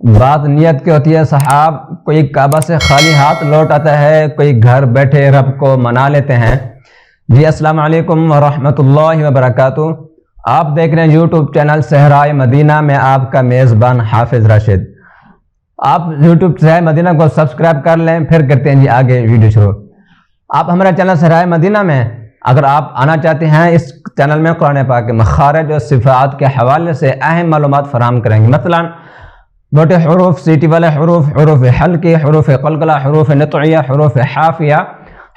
بات نیت کی ہوتی ہے صاحب. کوئی کعبہ سے خالی ہاتھ لوٹ آتا ہے, کوئی گھر بیٹھے رب کو منا لیتے ہیں. جی السلام علیکم ورحمۃ اللہ وبرکاتہ. آپ دیکھ رہے ہیں یوٹیوب چینل صحرائے مدینہ میں آپ کا میزبان حافظ راشد. آپ یوٹیوب صحرائے مدینہ کو سبسکرائب کر لیں, پھر کرتے ہیں جی آگے ویڈیو شروع. آپ ہمارا چینل صحرائے مدینہ میں اگر آپ آنا چاہتے ہیں, اس چینل میں قرآن پاک کے مخارج اور صفات کے حوالے سے اہم معلومات فراہم کریں گے. مثلا موٹے حروف, سیٹی والے حروف, حروف حلقی, حروف قلقلہ, حروف نطعیہ, حروف حافیہ,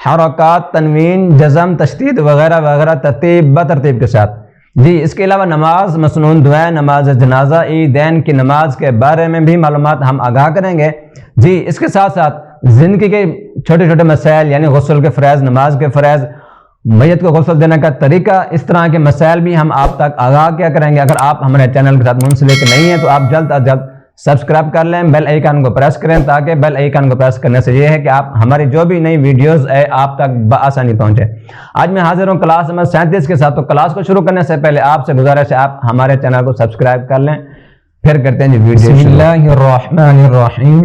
حرکات, تنوین, جزم, تشدید وغیرہ وغیرہ ترتیب بترتیب کے ساتھ. جی اس کے علاوہ نماز, مسنون دعائیں, نماز جنازہ, عیدین کی نماز کے بارے میں بھی معلومات ہم آگاہ کریں گے. جی اس کے ساتھ ساتھ زندگی کے چھوٹے چھوٹے مسائل یعنی غسل کے فرائض, نماز کے فرائض, میت کو غسل دینے کا طریقہ, اس طرح کے مسائل بھی ہم آپ تک آگاہ کیا کریں گے. اگر آپ ہمارے چینل کے ساتھ منسلک نہیں ہیں تو آپ جلد از جلد سبسکرائب کر لیں, بیل آئیکن کو پریس کریں, تاکہ بیل آئیکن کو پریس کرنے سے یہ ہے کہ آپ ہماری جو بھی نئی ویڈیوز ہے آپ تک بآسانی پہنچے. آج میں حاضر ہوں کلاس نمبر 37 کے ساتھ. تو کلاس کو شروع کرنے سے پہلے آپ سے گزارش ہے آپ ہمارے چینل کو سبسکرائب کر لیں, پھر کرتے ہیں جی ویڈیو. بسم اللہ الرحمن الرحیم.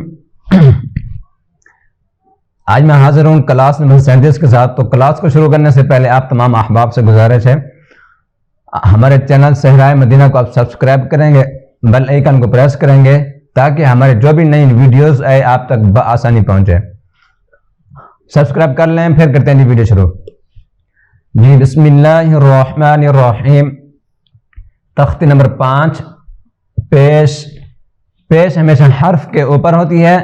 آج میں حاضر ہوں کلاس نمبر 37 کے ساتھ. تو کلاس کو شروع کرنے سے پہلے آپ تمام احباب سے گزارش ہے ہمارے چینل صحرائے مدینہ کو آپ سبسکرائب کریں گے, بیل آئیکن کو پریس کریں گے, تاکہ ہمارے جو بھی نئی ویڈیوز آئے آپ تک بآسانی پہنچے. سبسکرائب کر لیں, پھر کرتے ہیں جی ویڈیو شروع. جی بسم اللہ الرحمن الرحیم. تختی نمبر 5. پیش ہمیشہ حرف کے اوپر ہوتی ہے.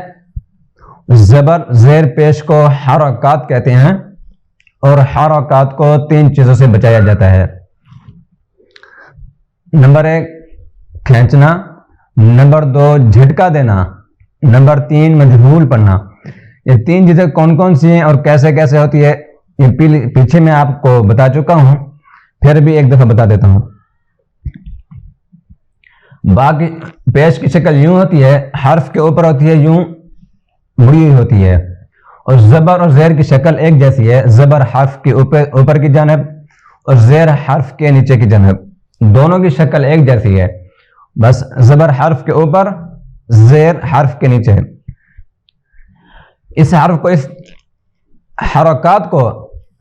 زبر زیر پیش کو حرکات کہتے ہیں, اور حرکات کو 3 چیزوں سے بچایا جاتا ہے. نمبر 1 کھینچنا, نمبر 2 جھٹکا دینا, نمبر 3 مجہول پڑھنا. یہ 3 چیزیں کون کون سی ہیں اور کیسے کیسے ہوتی ہے یہ پیچھے میں آپ کو بتا چکا ہوں, پھر بھی ایک دفعہ بتا دیتا ہوں. باقی پیش کی شکل یوں ہوتی ہے, حرف کے اوپر ہوتی ہے, یوں مڑی ہوئی ہوتی ہے. اور زبر اور زیر کی شکل ایک جیسی ہے. زبر حرف کے اوپر کی جانب اور زیر حرف کے نیچے کی جانب, دونوں کی شکل ایک جیسی ہے, بس زبر حرف کے اوپر, زیر حرف کے نیچے. اس حرف کو, اس حرکات کو,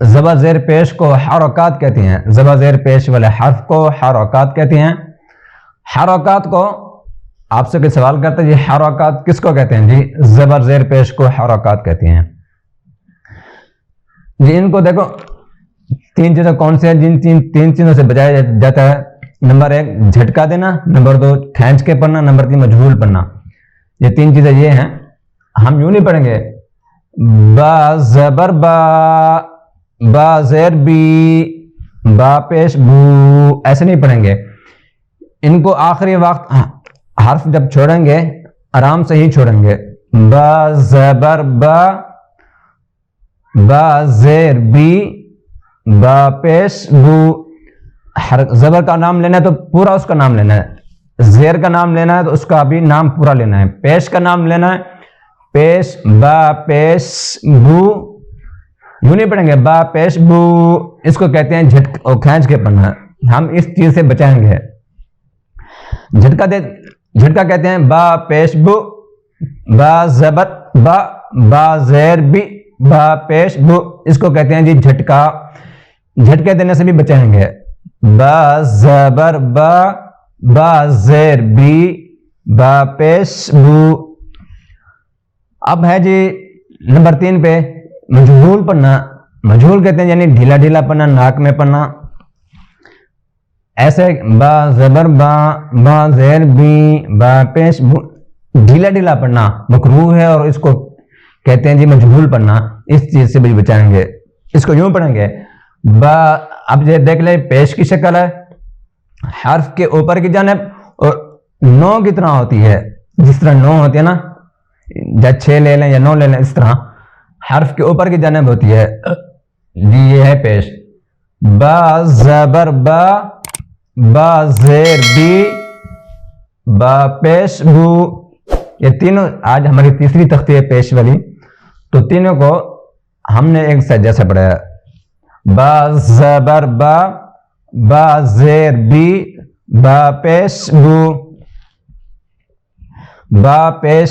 زبر زیر پیش کو حرکات کہتے ہیں. زبر زیر پیش والے حرف کو حرکات کہتے ہیں. حرکات کو آپ سے کوئی سوال کرتا ہے, یہ حرکات کس کو کہتے ہیں؟ جی زبر زیر پیش کو حرکات کہتے ہیں. جی ان کو دیکھو 3 چیزیں کون سے ہیں جن 3 چیزوں سے بچایا جاتا ہے. نمبر 1 جھٹکا دینا, نمبر 2 کھینچ کے پڑھنا, نمبر 3 مجہول پڑھنا. یہ 3 چیزیں یہ ہیں. ہم یوں نہیں پڑھیں گے با زبر با, با زیر بی, با پیش بو, ایسے نہیں پڑھیں گے. ان کو آخری وقت حرف جب چھوڑیں گے آرام سے ہی چھوڑیں گے. با زبر با, با زیر بی, با پیش بو. زبر کا نام لینا ہے تو پورا اس کا نام لینا ہے, زیر کا نام لینا ہے تو اس کا بھی نام پورا لینا ہے, پیش کا نام لینا ہے, پیش با پیش بو. یوں نہیں پڑھیں گے با پیش بو, اس کو کہتے ہیں کھینچ کے پڑھنا. ہم اس چیز سے بچائیں گے. جھٹکا کہتے ہیں با پیش بو, با زبر با, با زیر بی, با پیش بو, اس کو کہتے ہیں جی جھٹکا. جھٹکے دینے سے بھی بچائیں گے. با زبر با, با زیر بی, با پیش بو. اب ہے جی نمبر 3 پہ مجہول پڑھنا. مجہول کہتے ہیں یعنی ڈھیلا ڈھیلا پڑھنا, ناک میں پڑھنا. ایسے با زبر با, با زیر بی, با پیش بو, ڈھیلا ڈھیلا پڑھنا مکروہ ہے, اور اس کو کہتے ہیں جی مجہول پڑھنا. اس چیز سے بھی بچائیں گے. اس کو یوں پڑھیں گے با. اب یہ دیکھ لیں پیش کی شکل ہے, حرف کے اوپر کی جانب, اور 9 کی طرح ہوتی ہے. جس طرح 9 ہوتی ہے نا, یا 6 لے لیں یا 9 لے لیں, اس طرح حرف کے اوپر کی جانب ہوتی ہے. جی یہ ہے پیش. با زبر با, با زیر بی, با پیش بو. یہ تینوں آج ہماری تیسری تختی ہے پیش والی. تو تینوں کو ہم نے ایک ساتھ جیسا پڑھایا. با زبر با, با زیر بی, با پیش بو. با پیش